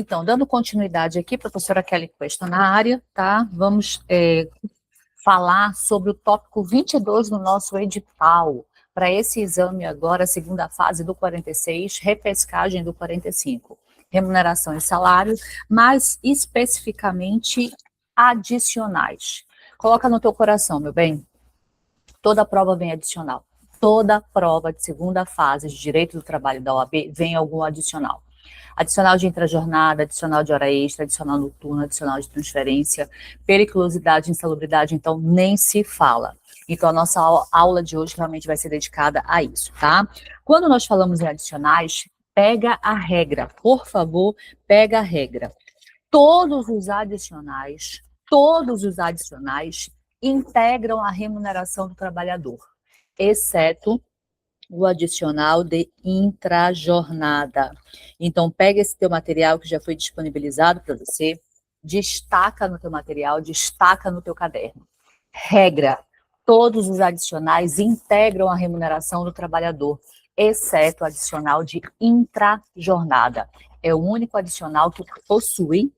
Então, dando continuidade aqui, professora Kelly Cuesta na área, tá? Vamos falar sobre o tópico 22 do nosso edital, para esse exame agora, segunda fase do 46, repescagem do 45, remuneração e salário, mas especificamente adicionais. Coloca no teu coração, meu bem, toda prova vem adicional. Toda prova de segunda fase de direito do trabalho da OAB vem algum adicional. Adicional de intrajornada, adicional de hora extra, adicional noturno, adicional de transferência, periculosidade, insalubridade, então nem se fala. Então a nossa aula de hoje realmente vai ser dedicada a isso, tá? Quando nós falamos em adicionais, pega a regra, por favor, pega a regra. Todos os adicionais integram a remuneração do trabalhador, exceto o adicional de intrajornada. Então, pega esse teu material que já foi disponibilizado para você, destaca no teu material, destaca no teu caderno. Regra: todos os adicionais integram a remuneração do trabalhador, exceto o adicional de intrajornada. É o único adicional que possui,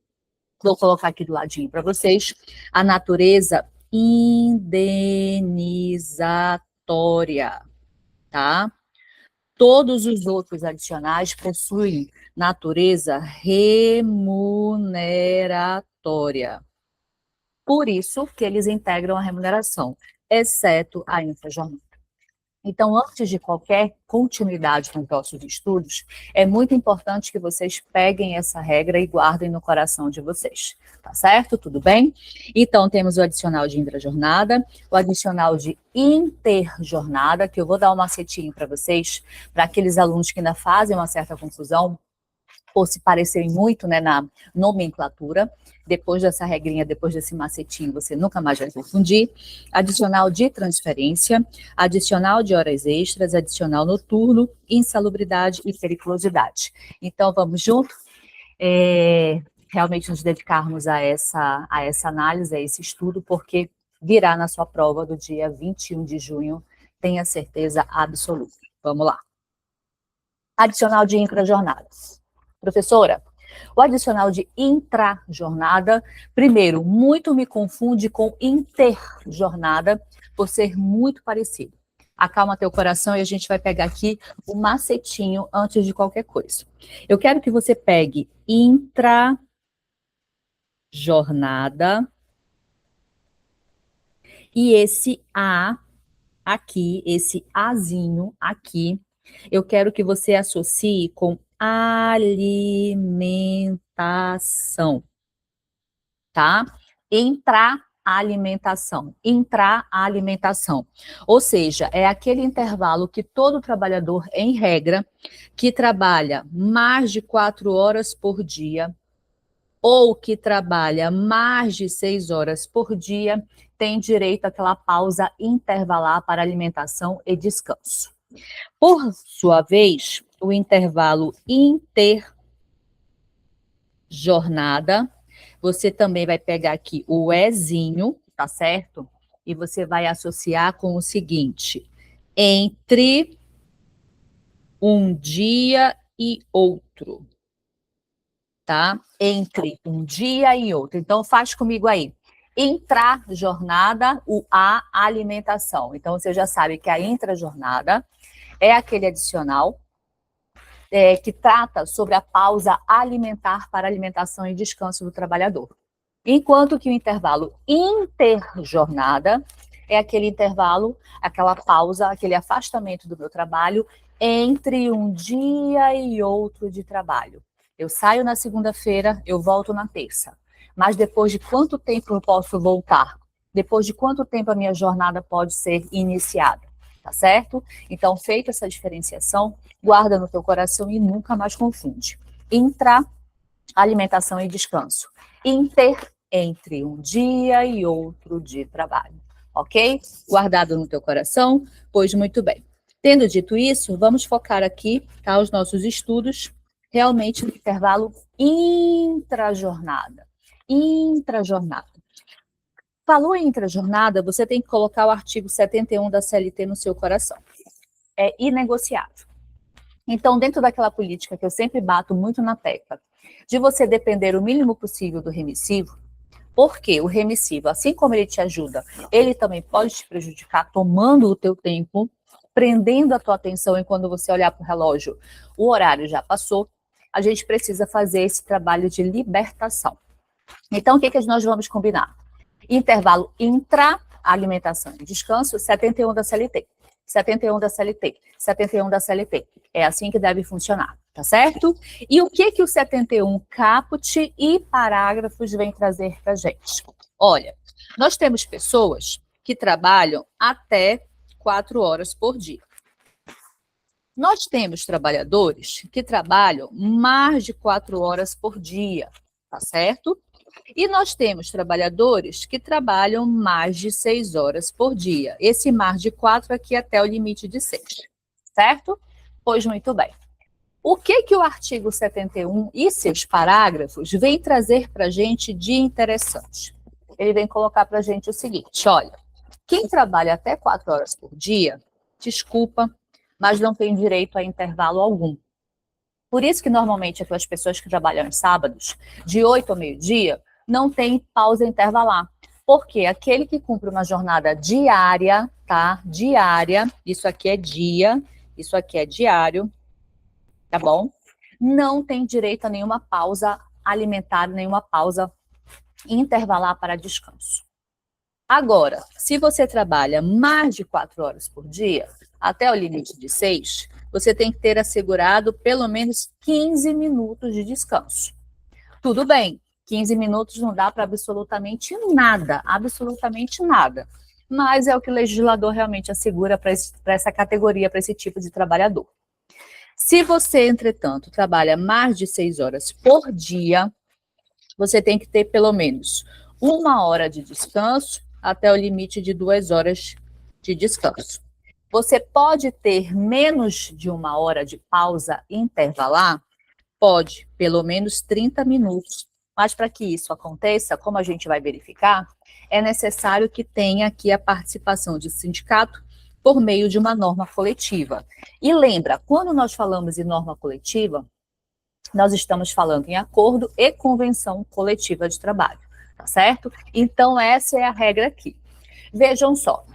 vou colocar aqui do ladinho para vocês, a natureza indenizatória. Tá? Todos os outros adicionais possuem natureza remuneratória. Por isso que eles integram a remuneração, exceto a infrajornada. Então, antes de qualquer continuidade com os nossos estudos, é muito importante que vocês peguem essa regra e guardem no coração de vocês, tá certo? Tudo bem? Então, temos o adicional de intrajornada, o adicional de interjornada, que eu vou dar um macetinho para vocês, para aqueles alunos que ainda fazem uma certa confusão, ou se parecerem muito, né, na nomenclatura. Depois dessa regrinha, depois desse macetinho, você nunca mais vai confundir. Adicional de transferência, adicional de horas extras, adicional noturno, insalubridade e periculosidade. Então, vamos junto? Realmente nos dedicarmos a essa análise, a esse estudo, porque virá na sua prova do dia 21 de junho, tenha certeza absoluta. Vamos lá. Adicional de intrajornadas. Professora, o adicional de intrajornada, primeiro, muito me confunde com interjornada, por ser muito parecido. Acalma teu coração e a gente vai pegar aqui o macetinho antes de qualquer coisa. Eu quero que você pegue intrajornada e esse A aqui, esse Azinho aqui, eu quero que você associe com alimentação, tá? Intra-alimentação. Ou seja, é aquele intervalo que todo trabalhador, em regra, que trabalha mais de 4 horas por dia, ou que trabalha mais de 6 horas por dia, tem direito àquela pausa intervalar para alimentação e descanso. Por sua vez, o intervalo interjornada, você também vai pegar aqui o Ezinho, tá certo? E você vai associar com o seguinte: entre um dia e outro, tá? Entre um dia e outro. Então, faz comigo aí. Intrajornada, o A, alimentação. Então, você já sabe que a intrajornada é aquele adicional que trata sobre a pausa alimentar para alimentação e descanso do trabalhador. Enquanto que o intervalo interjornada é aquele intervalo, aquela pausa, aquele afastamento do meu trabalho entre um dia e outro de trabalho. Eu saio na segunda-feira, eu volto na terça. Mas depois de quanto tempo eu posso voltar? Depois de quanto tempo a minha jornada pode ser iniciada? Tá certo? Então, feita essa diferenciação, guarda no teu coração e nunca mais confunde. Intra, alimentação e descanso. Inter, entre um dia e outro de trabalho. Ok? Guardado no teu coração? Pois muito bem. Tendo dito isso, vamos focar aqui, tá, os nossos estudos, realmente no intervalo intrajornada. Intrajornada. Falou em intrajornada, você tem que colocar o artigo 71 da CLT no seu coração. É inegociável. Então, dentro daquela política que eu sempre bato muito na tecla, de você depender o mínimo possível do remissivo, porque o remissivo, assim como ele te ajuda, ele também pode te prejudicar tomando o teu tempo, prendendo a tua atenção, e quando você olhar para o relógio, o horário já passou. A gente precisa fazer esse trabalho de libertação. Então, o que nós vamos combinar? Intervalo intra-alimentação e descanso, 71 da CLT. 71 da CLT, 71 da CLT. É assim que deve funcionar, tá certo? E o que o 71 caput e parágrafos vem trazer para a gente? Olha, nós temos pessoas que trabalham até 4 horas por dia. Nós temos trabalhadores que trabalham mais de 4 horas por dia, tá certo? E nós temos trabalhadores que trabalham mais de 6 horas por dia. Esse mais de 4 aqui até o limite de 6, certo? Pois muito bem. O que o artigo 71 e seus parágrafos vem trazer para a gente de interessante? Ele vem colocar para a gente o seguinte, olha, quem trabalha até 4 horas por dia, desculpa, mas não tem direito a intervalo algum. Por isso que normalmente aquelas pessoas que trabalham nos sábados, de 8 ao meio-dia, não tem pausa intervalar. Porque aquele que cumpre uma jornada diária, tá? Diária, isso aqui é dia, isso aqui é diário, tá bom? Não tem direito a nenhuma pausa alimentar, nenhuma pausa intervalar para descanso. Agora, se você trabalha mais de 4 horas por dia, até o limite de 6, você tem que ter assegurado pelo menos 15 minutos de descanso. Tudo bem, 15 minutos não dá para absolutamente nada, mas é o que o legislador realmente assegura para essa categoria, para esse tipo de trabalhador. Se você, entretanto, trabalha mais de 6 horas por dia, você tem que ter pelo menos 1 hora de descanso até o limite de 2 horas de descanso. Você pode ter menos de 1 hora de pausa intervalar? Pode, pelo menos 30 minutos. Mas para que isso aconteça, como a gente vai verificar, é necessário que tenha aqui a participação de sindicato por meio de uma norma coletiva. E lembra, quando nós falamos em norma coletiva, nós estamos falando em acordo e convenção coletiva de trabalho, tá certo? Então, essa é a regra aqui. Vejam só,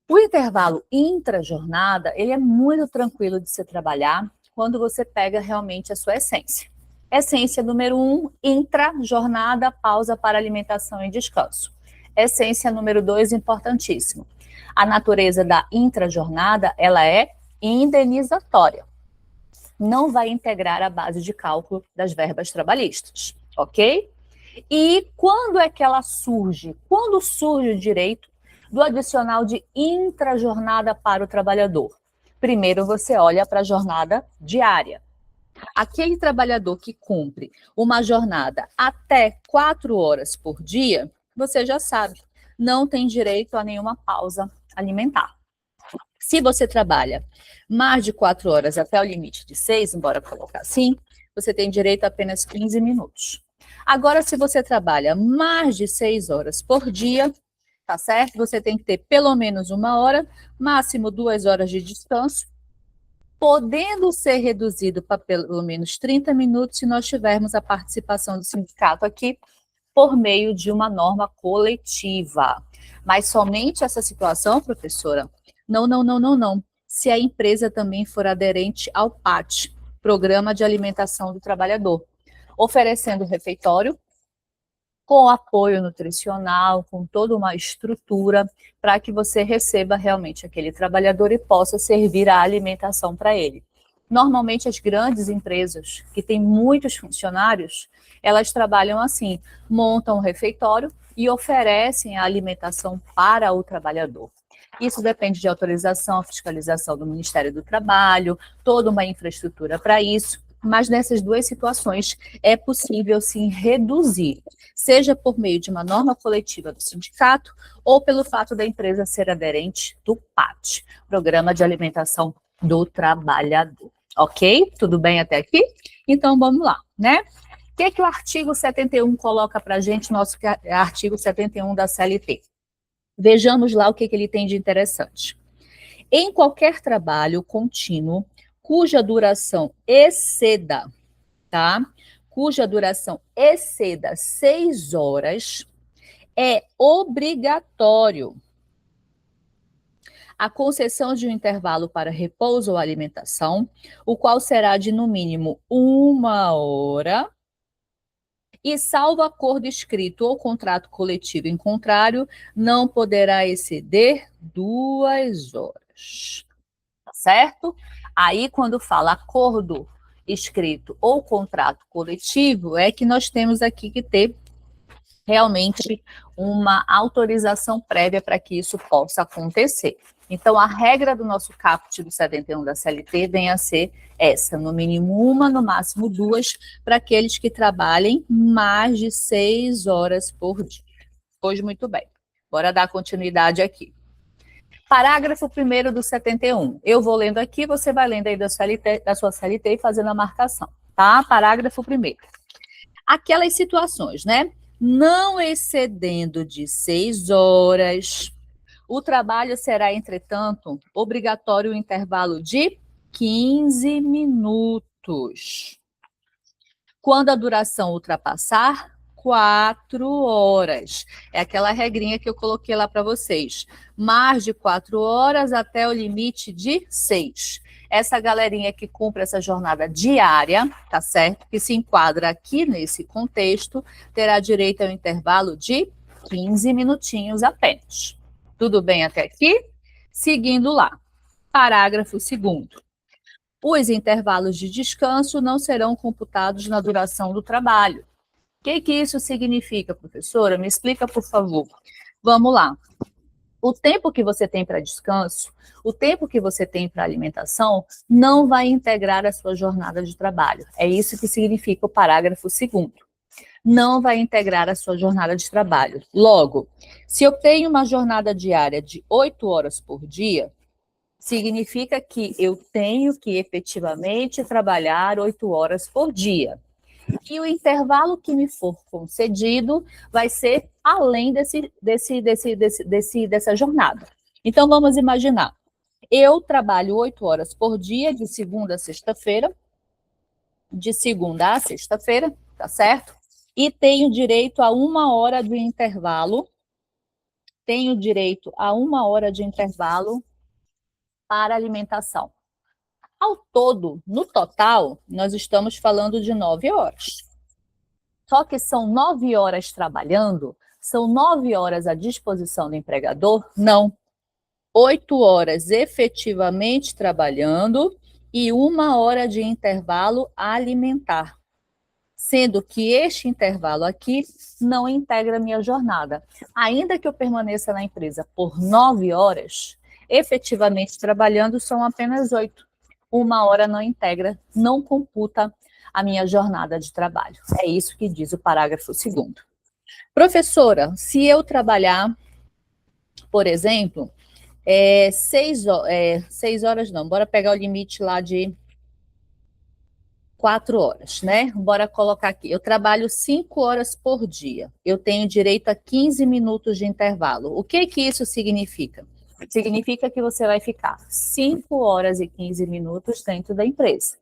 o intervalo intra-jornada, ele é muito tranquilo de se trabalhar quando você pega realmente a sua essência. Essência número 1, intra-jornada, pausa para alimentação e descanso. Essência número 2, importantíssimo. A natureza da intra-jornada, ela é indenizatória. Não vai integrar a base de cálculo das verbas trabalhistas, ok? E quando é que ela surge? Quando surge o direito do adicional de intra-jornada para o trabalhador? Primeiro você olha para a jornada diária. Aquele trabalhador que cumpre uma jornada até 4 horas por dia, você já sabe, não tem direito a nenhuma pausa alimentar. Se você trabalha mais de 4 horas até o limite de 6, embora colocar assim, você tem direito a apenas 15 minutos. Agora, se você trabalha mais de 6 horas por dia, tá certo? Você tem que ter pelo menos 1 hora, máximo 2 horas de descanso, podendo ser reduzido para pelo menos 30 minutos se nós tivermos a participação do sindicato aqui por meio de uma norma coletiva. Mas somente essa situação, professora, não. Se a empresa também for aderente ao PAT, Programa de Alimentação do Trabalhador, oferecendo refeitório, com apoio nutricional, com toda uma estrutura, para que você receba realmente aquele trabalhador e possa servir a alimentação para ele. Normalmente, as grandes empresas, que têm muitos funcionários, elas trabalham assim, montam um refeitório e oferecem a alimentação para o trabalhador. Isso depende de autorização, fiscalização do Ministério do Trabalho, toda uma infraestrutura para isso, mas nessas duas situações é possível sim reduzir, seja por meio de uma norma coletiva do sindicato ou pelo fato da empresa ser aderente do PAT, Programa de Alimentação do Trabalhador. Ok? Tudo bem até aqui? Então vamos lá, né? O que o artigo 71 coloca para a gente, nosso artigo 71 da CLT? Vejamos lá o que ele tem de interessante. Em qualquer trabalho contínuo, cuja duração exceda, tá? cuja duração exceda 6 horas, é obrigatório a concessão de um intervalo para repouso ou alimentação, o qual será de no mínimo 1 hora, e salvo acordo escrito ou contrato coletivo em contrário, não poderá exceder 2 horas. Tá certo? Aí, quando fala acordo escrito ou contrato coletivo, é que nós temos aqui que ter realmente uma autorização prévia para que isso possa acontecer. Então, a regra do nosso caput do 71 da CLT vem a ser essa, no mínimo 1, no máximo 2, para aqueles que trabalhem mais de 6 horas por dia. Pois muito bem, bora dar continuidade aqui. Parágrafo 1º do 71. Eu vou lendo aqui, você vai lendo aí da sua CLT e fazendo a marcação, tá? Parágrafo 1º. Aquelas situações, né? Não excedendo de 6 horas, o trabalho será, entretanto, obrigatório o intervalo de 15 minutos. Quando a duração ultrapassar 4 horas. É aquela regrinha que eu coloquei lá para vocês. Mais de 4 horas até o limite de 6. Essa galerinha que cumpre essa jornada diária, tá certo? Que se enquadra aqui nesse contexto, terá direito ao intervalo de 15 minutinhos apenas. Tudo bem até aqui? Seguindo lá. Parágrafo 2º. Os intervalos de descanso não serão computados na duração do trabalho. O que isso significa, professora? Me explica, por favor. Vamos lá. O tempo que você tem para descanso, o tempo que você tem para alimentação, não vai integrar a sua jornada de trabalho. É isso que significa o parágrafo 2º. Não vai integrar a sua jornada de trabalho. Logo, se eu tenho uma jornada diária de 8 horas por dia, significa que eu tenho que efetivamente trabalhar 8 horas por dia. E o intervalo que me for concedido vai ser além dessa jornada. Então, vamos imaginar. Eu trabalho 8 horas por dia, de segunda a sexta-feira, tá certo? E tenho direito a 1 hora de intervalo. Tenho direito a 1 hora de intervalo para alimentação. Ao todo, no total, nós estamos falando de 9 horas. Só que são 9 horas trabalhando? São 9 horas à disposição do empregador? Não. 8 horas efetivamente trabalhando e 1 hora de intervalo alimentar. Sendo que este intervalo aqui não integra a minha jornada. Ainda que eu permaneça na empresa por 9 horas, efetivamente trabalhando são apenas 8. 1 hora não integra, não computa a minha jornada de trabalho. É isso que diz o parágrafo 2º. Professora, se eu trabalhar, por exemplo, 6 horas não, bora pegar o limite lá de 4 horas, né? Bora colocar aqui. Eu trabalho 5 horas por dia. Eu tenho direito a 15 minutos de intervalo. O que isso significa? Significa que você vai ficar 5 horas e 15 minutos dentro da empresa.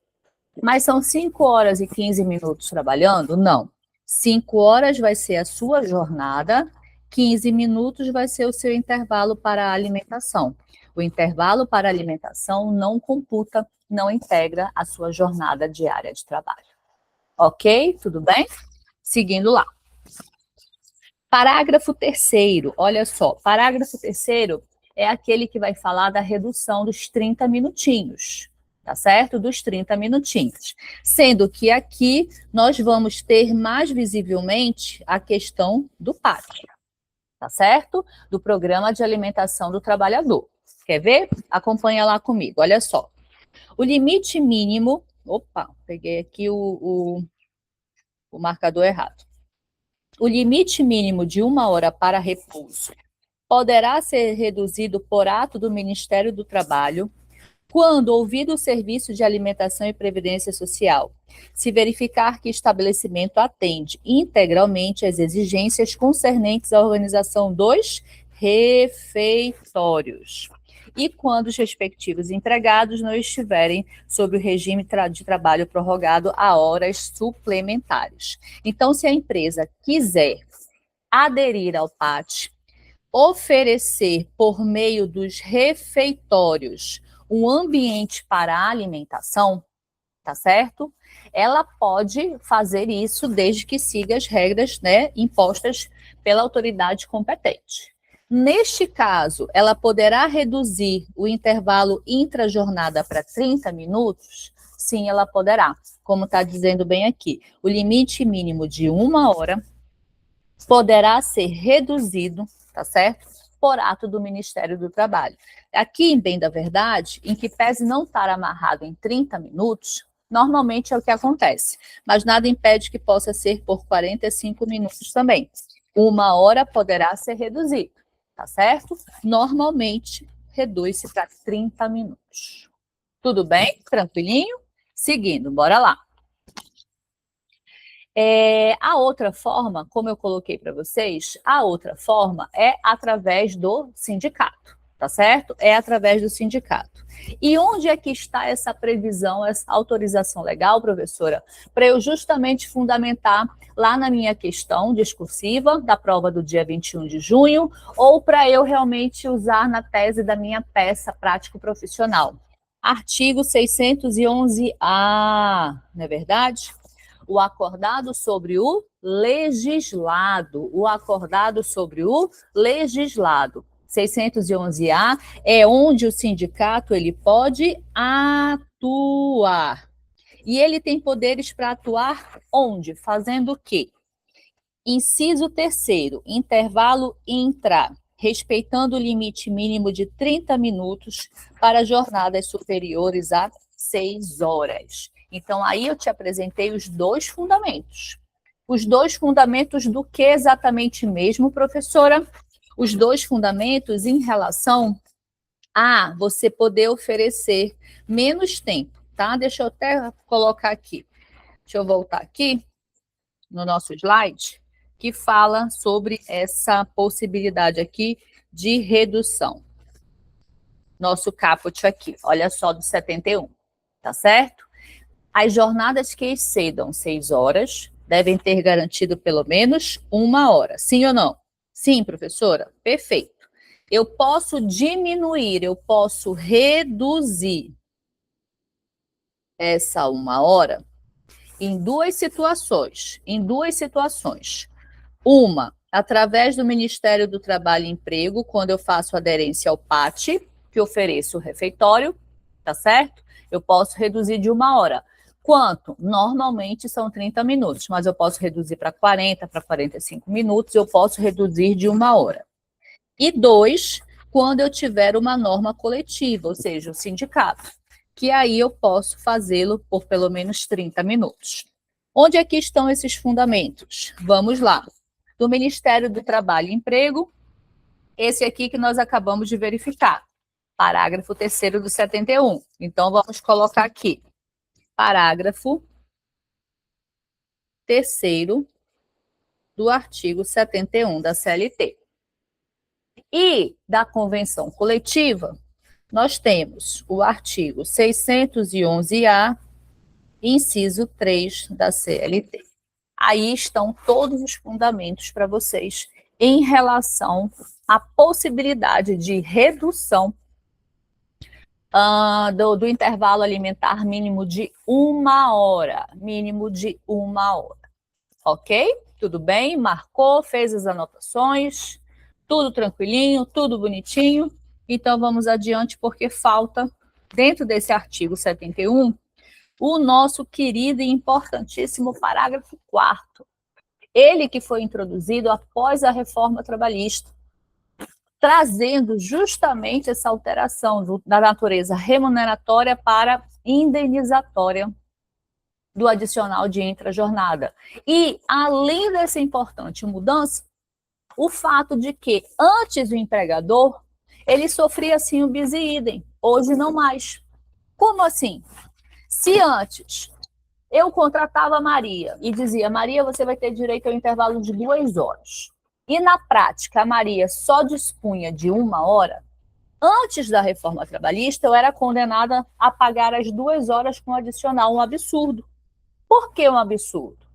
Mas são 5 horas e 15 minutos trabalhando? Não. 5 horas vai ser a sua jornada, 15 minutos vai ser o seu intervalo para a alimentação. O intervalo para a alimentação não computa, não integra a sua jornada diária de trabalho. Ok? Tudo bem? Seguindo lá. Parágrafo 3º, olha só, parágrafo 3º é aquele que vai falar da redução dos 30 minutinhos, tá certo? Dos 30 minutinhos. Sendo que aqui nós vamos ter mais visivelmente a questão do PAT, tá certo? Do Programa de Alimentação do Trabalhador. Quer ver? Acompanha lá comigo, olha só. O limite mínimo... Opa, peguei aqui o marcador errado. O limite mínimo de 1 hora para repouso poderá ser reduzido por ato do Ministério do Trabalho quando, ouvido o Serviço de Alimentação e Previdência Social, se verificar que o estabelecimento atende integralmente às exigências concernentes à organização dos refeitórios. E quando os respectivos empregados não estiverem sob o regime de trabalho prorrogado a horas suplementares. Então, se a empresa quiser aderir ao PAT, oferecer por meio dos refeitórios um ambiente para a alimentação, tá certo? Ela pode fazer isso desde que siga as regras, né, impostas pela autoridade competente. Neste caso, ela poderá reduzir o intervalo intra-jornada para 30 minutos? Sim, ela poderá. Como está dizendo bem aqui, o limite mínimo de 1 hora poderá ser reduzido, tá certo? Por ato do Ministério do Trabalho. Aqui, em bem da verdade, em que pese não estar amarrado em 30 minutos, normalmente é o que acontece, mas nada impede que possa ser por 45 minutos também. 1 hora poderá ser reduzido, tá certo? Normalmente, reduz-se para 30 minutos. Tudo bem? Tranquilinho? Seguindo, bora lá. A outra forma, como eu coloquei para vocês, a outra forma é através do sindicato, tá certo? É através do sindicato. E onde é que está essa previsão, essa autorização legal, professora? Para eu justamente fundamentar lá na minha questão discursiva da prova do dia 21 de junho, ou para eu realmente usar na tese da minha peça prático-profissional. Artigo 611-A, não é verdade? O acordado sobre o legislado. O acordado sobre o legislado. 611-A é onde o sindicato ele pode atuar. E ele tem poderes para atuar onde? Fazendo o quê? Inciso 3º, intervalo intra, respeitando o limite mínimo de 30 minutos para jornadas superiores a 6 horas. Então, aí eu te apresentei os 2 fundamentos. Os 2 fundamentos do que exatamente mesmo, professora? Os 2 fundamentos em relação a você poder oferecer menos tempo, tá? Deixa eu até colocar aqui. Deixa eu voltar aqui no nosso slide, que fala sobre essa possibilidade aqui de redução. Nosso caput aqui, olha só, do 71, tá certo? As jornadas que excedam 6 horas devem ter garantido pelo menos 1 hora. Sim ou não? Sim, professora? Perfeito. Eu posso diminuir, eu posso reduzir essa 1 hora em 2 situações. Uma, através do Ministério do Trabalho e Emprego, quando eu faço aderência ao PAT, que ofereço o refeitório, tá certo? Eu posso reduzir de 1 hora. Quanto? Normalmente são 30 minutos, mas eu posso reduzir para 40, para 45 minutos, eu posso reduzir de 1 hora. E 2, quando eu tiver uma norma coletiva, ou seja, o sindicato, que aí eu posso fazê-lo por pelo menos 30 minutos. Onde é que estão esses fundamentos? Vamos lá. Do Ministério do Trabalho e Emprego, esse aqui que nós acabamos de verificar, parágrafo 3º do 71. Então, vamos colocar aqui, parágrafo 3º do artigo 71 da CLT. E da convenção coletiva, nós temos o artigo 611-A, inciso 3 da CLT. Aí estão todos os fundamentos para vocês em relação à possibilidade de redução do intervalo alimentar mínimo de 1 hora. Mínimo de 1 hora. Ok? Tudo bem? Marcou, fez as anotações, tudo tranquilinho, tudo bonitinho. Então, vamos adiante, porque falta, dentro desse artigo 71, o nosso querido e importantíssimo parágrafo 4º. Ele que foi introduzido após a reforma trabalhista, trazendo justamente essa alteração da natureza remuneratória para indenizatória do adicional de intrajornada. E, além dessa importante mudança, o fato de que antes o empregador, ele sofria assim o bis e idem, hoje não mais. Como assim? Se antes eu contratava a Maria e dizia, Maria, você vai ter direito ao intervalo de 2 horas. e na prática a Maria só dispunha de 1 hora, antes da reforma trabalhista eu era condenada a pagar as 2 horas com adicional, um absurdo. Por que um absurdo?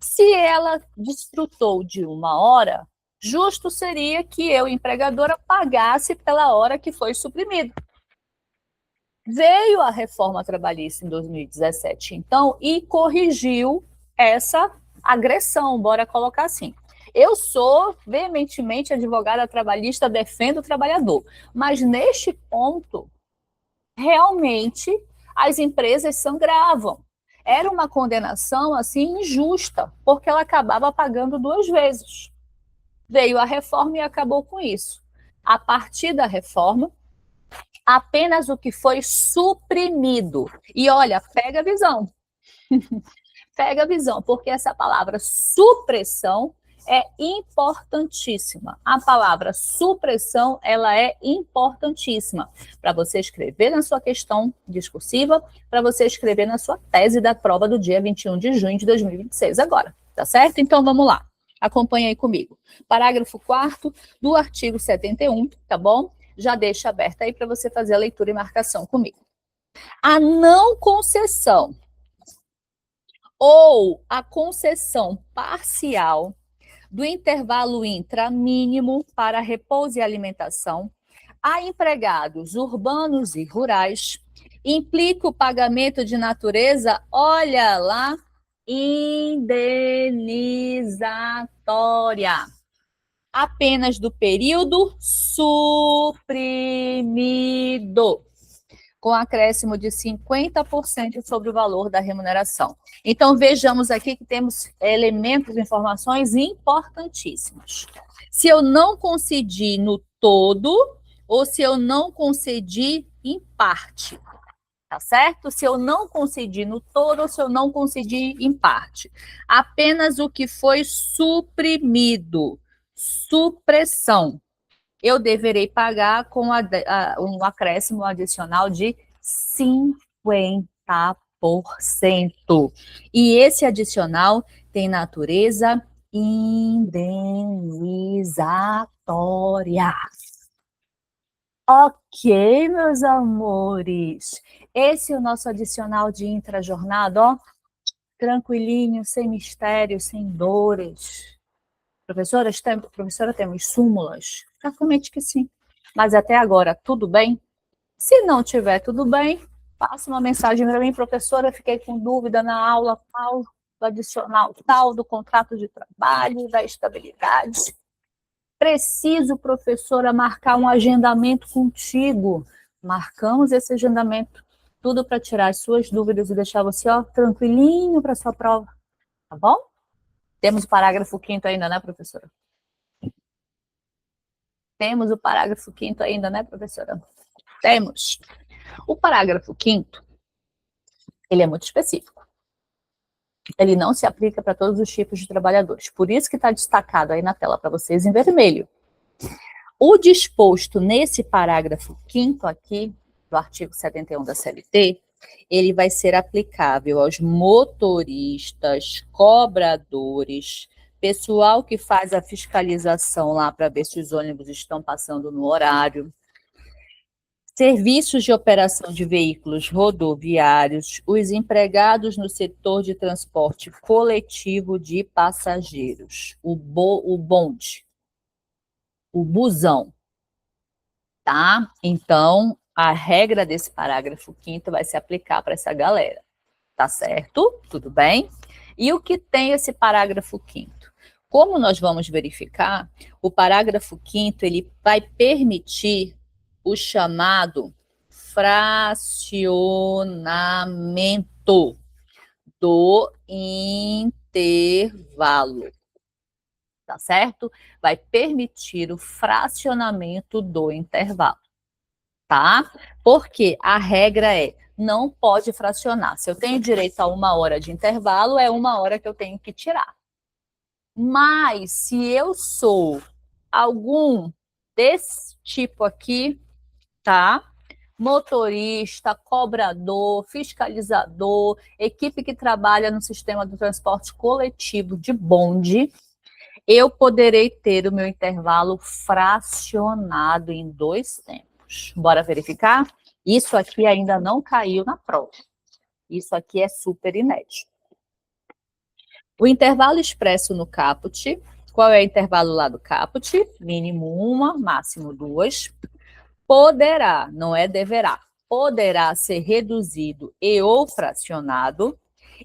Se ela desfrutou de 1 hora, justo seria que eu, empregadora, pagasse pela hora que foi suprimida. Veio a reforma trabalhista em 2017, então, e corrigiu essa agressão, bora colocar assim. Eu sou veementemente advogada trabalhista, defendo o trabalhador, mas neste ponto, realmente, as empresas sangravam. Era uma condenação, assim, injusta, porque ela acabava pagando 2 vezes. Veio a reforma e acabou com isso. A partir da reforma, apenas o que foi suprimido. E olha, pega a visão. Pega a visão, porque essa palavra supressão é importantíssima. A palavra supressão, ela é importantíssima para você escrever na sua questão discursiva, para você escrever na sua tese da prova do dia 21 de junho de 2026 agora, tá certo? Então vamos lá. Acompanha aí comigo. Parágrafo 4º do artigo 71, tá bom? Já deixa aberta aí para você fazer a leitura e marcação comigo. A não concessão ou a concessão parcial do intervalo intramínimo para repouso e alimentação a empregados urbanos e rurais implica o pagamento de natureza, olha lá, indenizatória, apenas do período suprimido, com acréscimo de 50% sobre o valor da remuneração. Então, vejamos aqui que temos elementos, informações importantíssimas. Se eu não concedi no todo, ou se eu não concedi em parte, tá certo? Se eu não concedi no todo, ou se eu não concedi em parte. Apenas o que foi suprimido, supressão, eu deverei pagar com um acréscimo adicional de 50%. E esse adicional tem natureza indenizatória. Ok, meus amores. Esse é o nosso adicional de intrajornada, ó. Tranquilinho, sem mistérios, sem dores. Professora, temos súmulas? Certamente que sim. Mas até agora, tudo bem? Se não tiver tudo bem, passa uma mensagem para mim, professora, fiquei com dúvida na aula tal, do adicional tal, do contrato de trabalho, da estabilidade. Preciso, professora, marcar um agendamento contigo. Marcamos esse agendamento, tudo para tirar as suas dúvidas e deixar você, ó, tranquilinho para sua prova, tá bom? Temos o parágrafo 5º ainda, né, professora? Temos o parágrafo 5º ainda, né, professora? Temos. O parágrafo 5º, ele é muito específico. Ele não se aplica para todos os tipos de trabalhadores. Por isso que está destacado aí na tela para vocês em vermelho. O disposto nesse parágrafo 5º aqui, do artigo 71 da CLT, ele vai ser aplicável aos motoristas, cobradores, pessoal que faz a fiscalização lá para ver se os ônibus estão passando no horário, serviços de operação de veículos rodoviários, os empregados no setor de transporte coletivo de passageiros, o bonde, o busão, tá? Então, a regra desse parágrafo 5º vai se aplicar para essa galera, tá certo? Tudo bem? E o que tem esse parágrafo 5º? Como nós vamos verificar, o parágrafo 5º ele vai permitir o chamado fracionamento do intervalo, tá certo? Vai permitir o fracionamento do intervalo, tá? Porque a regra é, não pode fracionar. Se eu tenho direito a 1 hora de intervalo, é 1 hora que eu tenho que tirar. Mas, se eu sou algum desse tipo aqui, tá? Motorista, cobrador, fiscalizador, equipe que trabalha no sistema do transporte coletivo de bonde, eu poderei ter o meu intervalo fracionado em 2 tempos. Bora verificar? Isso aqui ainda não caiu na prova. Isso aqui é super inédito. O intervalo expresso no caput, qual é o intervalo lá do caput? Mínimo 1, máximo 2. Poderá, não é deverá, poderá ser reduzido e ou fracionado,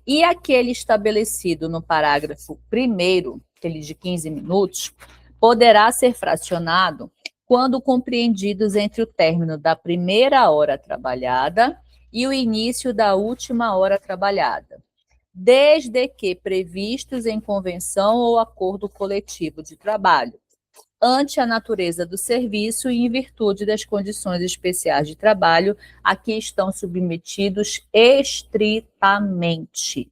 e aquele estabelecido no parágrafo 1º, aquele de 15 minutos, poderá ser fracionado quando compreendidos entre o término da primeira hora trabalhada e o início da última hora trabalhada, desde que previstos em convenção ou acordo coletivo de trabalho, ante a natureza do serviço e em virtude das condições especiais de trabalho a que estão submetidos estritamente.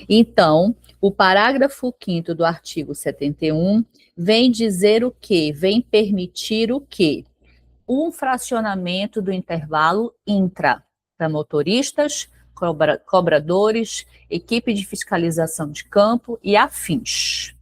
Então, o parágrafo 5º do artigo 71 vem dizer o quê? Vem permitir o quê? Um fracionamento do intervalo intra para motoristas, cobradores, equipe de fiscalização de campo e afins.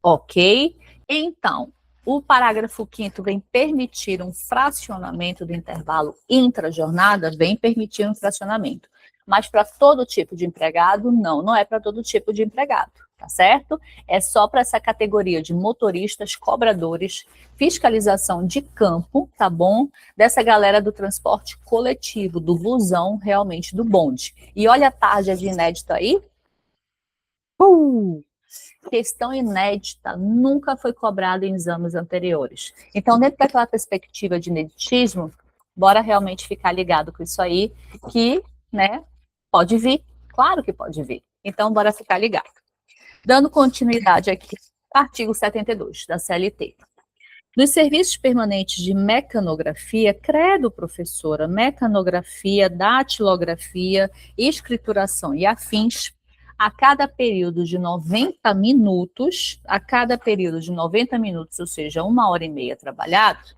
Ok? Então, o parágrafo 5º vem permitir um fracionamento do intervalo intra-jornada, vem permitir um fracionamento. Mas para todo tipo de empregado, não é para todo tipo de empregado, tá certo? É só para essa categoria de motoristas, cobradores, fiscalização de campo, tá bom? Dessa galera do transporte coletivo, do busão, realmente do bonde. E olha a tarja de inédito aí. Questão inédita, nunca foi cobrada em exames anteriores. Então, dentro daquela perspectiva de ineditismo, bora realmente ficar ligado com isso aí, que, né, pode vir, claro que pode vir. Então, bora ficar ligado. Dando continuidade aqui, artigo 72 da CLT. Nos serviços permanentes de mecanografia, credo, professora, mecanografia, datilografia, escrituração e afins, a cada período de 90 minutos, ou seja, 1h30 trabalhado,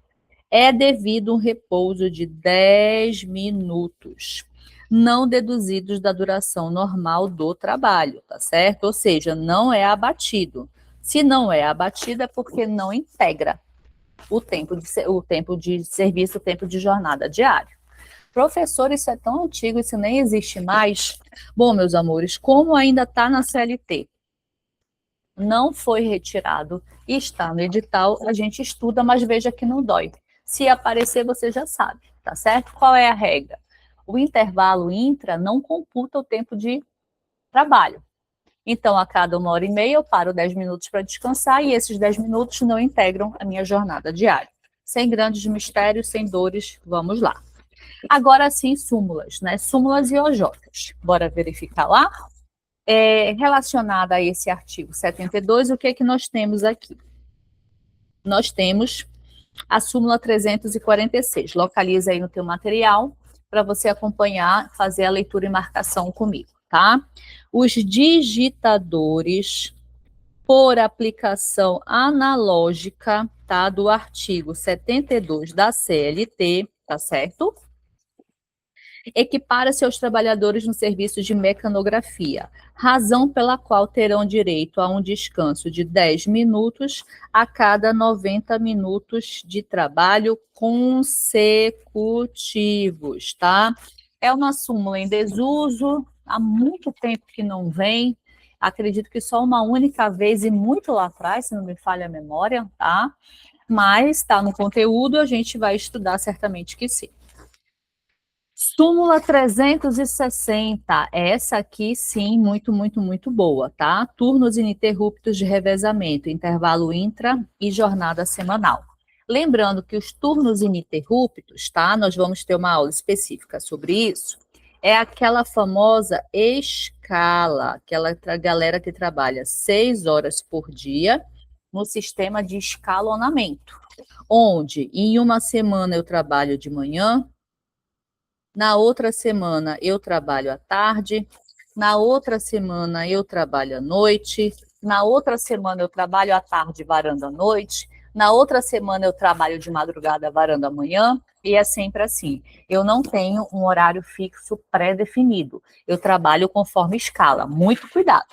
é devido um repouso de 10 minutos, não deduzidos da duração normal do trabalho, tá certo? Ou seja, não é abatido. Se não é abatido, é porque não integra o tempo de serviço, o tempo de jornada diário. Professor, isso é tão antigo, isso nem existe mais. Bom, meus amores, como ainda está na CLT, não foi retirado e está no edital, a gente estuda, mas veja que não dói. Se aparecer, você já sabe, tá certo? Qual é a regra? O intervalo intra não computa o tempo de trabalho. Então, a cada 1h30, eu paro 10 minutos para descansar e esses 10 minutos não integram a minha jornada diária. Sem grandes mistérios, sem dores, vamos lá. Agora sim, súmulas, né? Súmulas e OJs. Bora verificar lá? Relacionada a esse artigo 72, o que é que nós temos aqui? Nós temos a súmula 346. Localiza aí no teu material para você acompanhar, fazer a leitura e marcação comigo, tá? Os digitadores por aplicação analógica, tá? Do artigo 72 da CLT, tá certo? Equipara-se aos trabalhadores no serviço de mecanografia, razão pela qual terão direito a um descanso de 10 minutos a cada 90 minutos de trabalho consecutivos, tá? É uma súmula em desuso, há muito tempo que não vem, acredito que só uma única vez e muito lá atrás, se não me falha a memória, tá? Mas está no conteúdo, a gente vai estudar certamente que sim. Súmula 360, essa aqui sim, muito, muito, muito boa, tá? Turnos ininterruptos de revezamento, intervalo intra e jornada semanal. Lembrando que os turnos ininterruptos, tá? Nós vamos ter uma aula específica sobre isso. É aquela famosa escala, aquela galera que trabalha 6 horas por dia no sistema de escalonamento, onde em uma semana eu trabalho de manhã, na outra semana eu trabalho à tarde, na outra semana eu trabalho à noite, na outra semana eu trabalho à tarde varando à noite, na outra semana eu trabalho de madrugada varando à manhã, e é sempre assim. Eu não tenho um horário fixo pré-definido, eu trabalho conforme escala. Muito cuidado,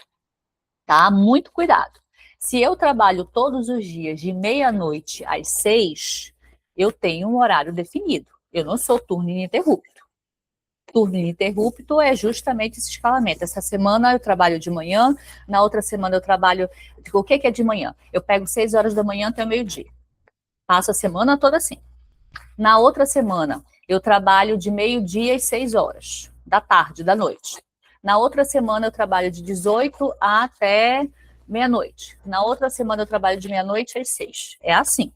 tá? Muito cuidado. Se eu trabalho todos os dias de meia-noite às 6, eu tenho um horário definido. Eu não sou turno ininterrupto. Turno ininterrupto é justamente esse escalamento. Essa semana eu trabalho de manhã, na outra semana eu trabalho... O que é de manhã? Eu pego 6 horas da manhã até o meio-dia. Passo a semana toda assim. Na outra semana, eu trabalho de meio-dia às 6 horas, da tarde, da noite. Na outra semana, eu trabalho de 18 até meia-noite. Na outra semana, eu trabalho de meia-noite às 6. É assim.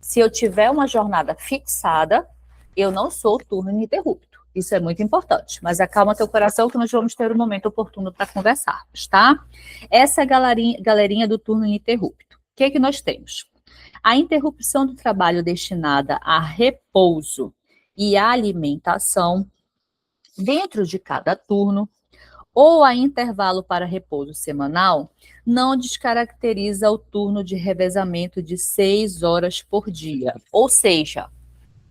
Se eu tiver uma jornada fixada, eu não sou turno ininterrupto. Isso é muito importante. Mas acalma teu coração que nós vamos ter um momento oportuno para conversarmos, tá? Essa é a galerinha do turno ininterrupto. O que é que nós temos? A interrupção do trabalho destinada a repouso e alimentação dentro de cada turno ou a intervalo para repouso semanal não descaracteriza o turno de revezamento de 6 horas por dia. Ou seja,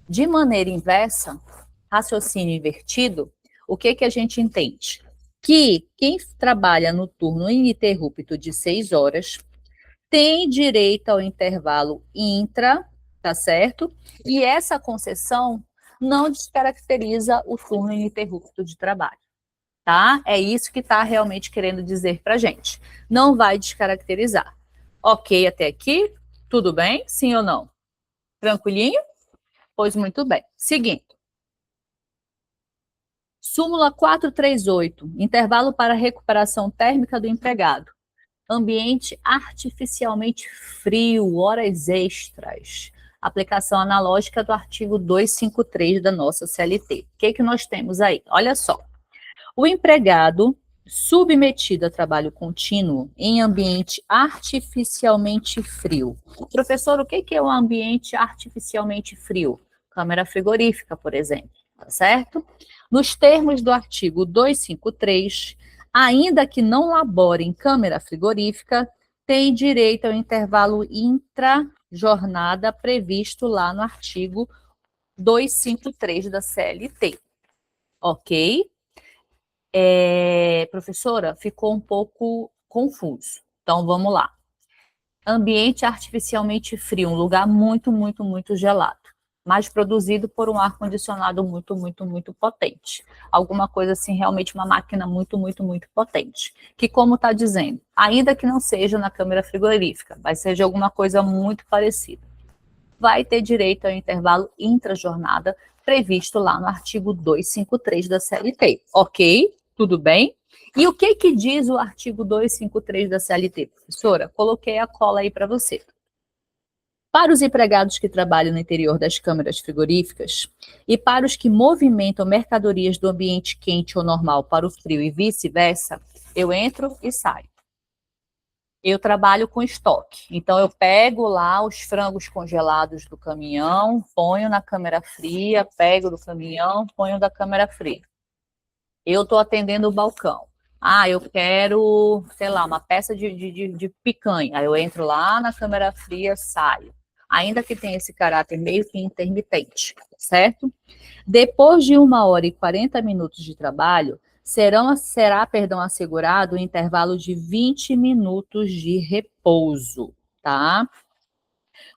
de maneira inversa, raciocínio invertido, o que a gente entende? Que quem trabalha no turno ininterrupto de 6 horas tem direito ao intervalo intra, tá certo? E essa concessão não descaracteriza o turno ininterrupto de trabalho, tá? É isso que está realmente querendo dizer para gente. Não vai descaracterizar. Ok até aqui? Tudo bem? Sim ou não? Tranquilinho? Pois muito bem. Seguinte. Súmula 438, intervalo para recuperação térmica do empregado. Ambiente artificialmente frio, horas extras. Aplicação analógica do artigo 253 da nossa CLT. O que nós temos aí? Olha só. O empregado submetido a trabalho contínuo em ambiente artificialmente frio. Professor, o que é um ambiente artificialmente frio? Câmara frigorífica, por exemplo, tá certo? Nos termos do artigo 253, ainda que não labore em câmara frigorífica, tem direito ao intervalo intra-jornada previsto lá no artigo 253 da CLT. Ok? Professora, ficou um pouco confuso. Então, vamos lá. Ambiente artificialmente frio, um lugar muito, muito, muito gelado, mas produzido por um ar-condicionado muito, muito, muito potente. Alguma coisa assim, realmente uma máquina muito, muito, muito potente. Que, como está dizendo, ainda que não seja na câmara frigorífica, mas seja alguma coisa muito parecida, vai ter direito ao intervalo intra-jornada previsto lá no artigo 253 da CLT. Ok? Tudo bem? E o que diz o artigo 253 da CLT, professora? Coloquei a cola aí para você. Para os empregados que trabalham no interior das câmaras frigoríficas e para os que movimentam mercadorias do ambiente quente ou normal para o frio e vice-versa, eu entro e saio. Eu trabalho com estoque, então eu pego lá os frangos congelados do caminhão, ponho na câmara fria, pego do caminhão, ponho da câmara fria. Eu estou atendendo o balcão. Ah, eu quero, sei lá, uma peça de picanha. Aí eu entro lá na câmara fria, saio. Ainda que tenha esse caráter meio que intermitente, certo? Depois de 1h40 de trabalho, será assegurado um intervalo de 20 minutos de repouso, tá?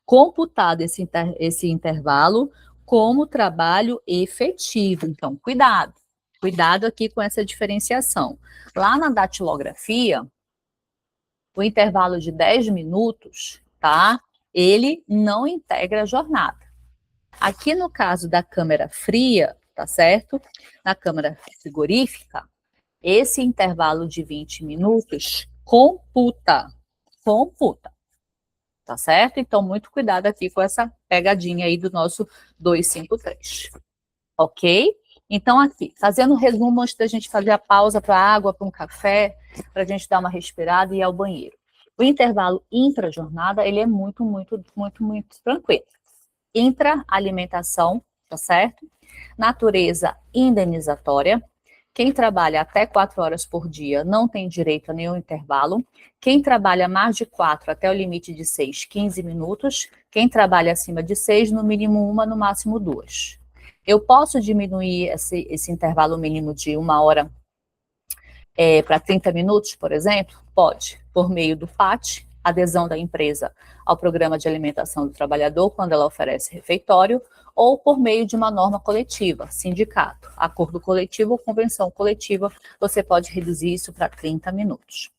Computado esse intervalo como trabalho efetivo. Então, cuidado aqui com essa diferenciação. Lá na datilografia, o intervalo de 10 minutos, tá? Ele não integra a jornada. Aqui no caso da câmara fria, tá certo? Na câmara frigorífica, esse intervalo de 20 minutos computa, tá certo? Então, muito cuidado aqui com essa pegadinha aí do nosso 253, ok? Então, aqui, fazendo um resumo antes da gente fazer a pausa para água, para um café, para a gente dar uma respirada e ir ao banheiro. O intervalo intra-jornada, ele é muito, muito, muito, muito tranquilo. Intra-alimentação, tá certo? Natureza indenizatória. Quem trabalha até 4 horas por dia não tem direito a nenhum intervalo. Quem trabalha mais de 4 até o limite de 6, 15 minutos. Quem trabalha acima de 6, no mínimo 1, no máximo 2. Eu posso diminuir esse intervalo mínimo de 1 hora para 30 minutos, por exemplo? Pode, por meio do PAT, adesão da empresa ao programa de alimentação do trabalhador, quando ela oferece refeitório, ou por meio de uma norma coletiva, sindicato, acordo coletivo ou convenção coletiva, você pode reduzir isso para 30 minutos.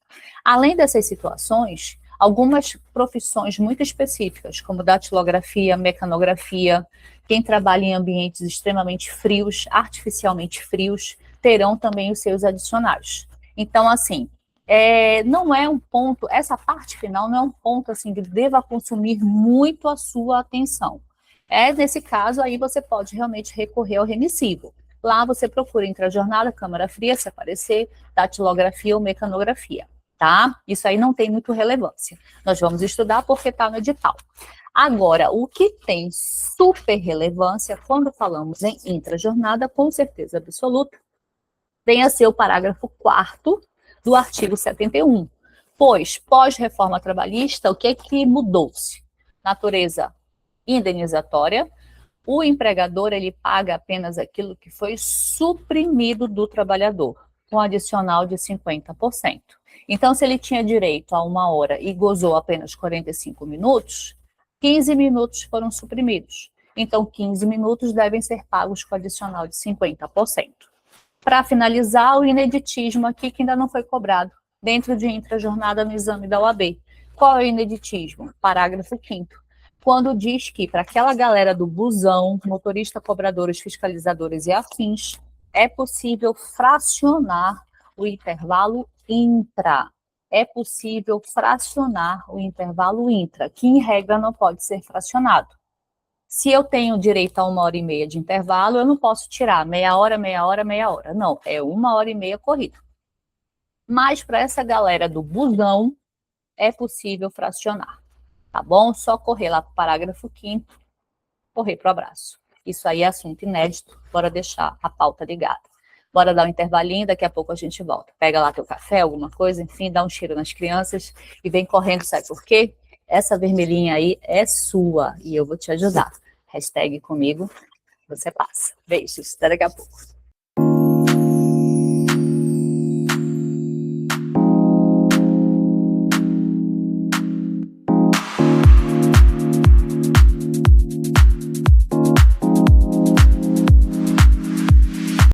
Além dessas situações, algumas profissões muito específicas, como datilografia, mecanografia, quem trabalha em ambientes extremamente frios, artificialmente frios, terão também os seus adicionais. Então, assim, não é um ponto, essa parte final não é um ponto assim que deva consumir muito a sua atenção. Nesse caso, aí você pode realmente recorrer ao remissivo. Lá você procura intrajornada, câmara fria, se aparecer, datilografia ou mecanografia, tá? Isso aí não tem muito relevância. Nós vamos estudar porque está no edital. Agora, o que tem super relevância quando falamos em intrajornada, com certeza absoluta, vem a ser o parágrafo 4º do artigo 71. Pois, pós-reforma trabalhista, o que mudou-se? Natureza indenizatória, o empregador ele paga apenas aquilo que foi suprimido do trabalhador, com adicional de 50%. Então, se ele tinha direito a 1 hora e gozou apenas 45 minutos, 15 minutos foram suprimidos. Então, 15 minutos devem ser pagos com adicional de 50%. Para finalizar, o ineditismo aqui que ainda não foi cobrado, dentro de intrajornada no exame da OAB. Qual é o ineditismo? Parágrafo 5º. Quando diz que para aquela galera do busão, motorista, cobradores, fiscalizadores e afins, é possível fracionar o intervalo intra. É possível fracionar o intervalo intra, que em regra não pode ser fracionado. Se eu tenho direito a 1 hora e meia de intervalo, eu não posso tirar meia hora, meia hora, meia hora. Não, é 1 hora e meia corrida. Mas para essa galera do busão, é possível fracionar. Tá bom? Só correr lá para o parágrafo 5º, correr para o abraço. Isso aí é assunto inédito, bora deixar a pauta ligada. Bora dar um intervalinho, daqui a pouco a gente volta. Pega lá teu café, alguma coisa, enfim, dá um cheiro nas crianças e vem correndo, sabe por quê? Essa vermelhinha aí é sua e eu vou te ajudar. Hashtag comigo, você passa. Beijos, até daqui a pouco.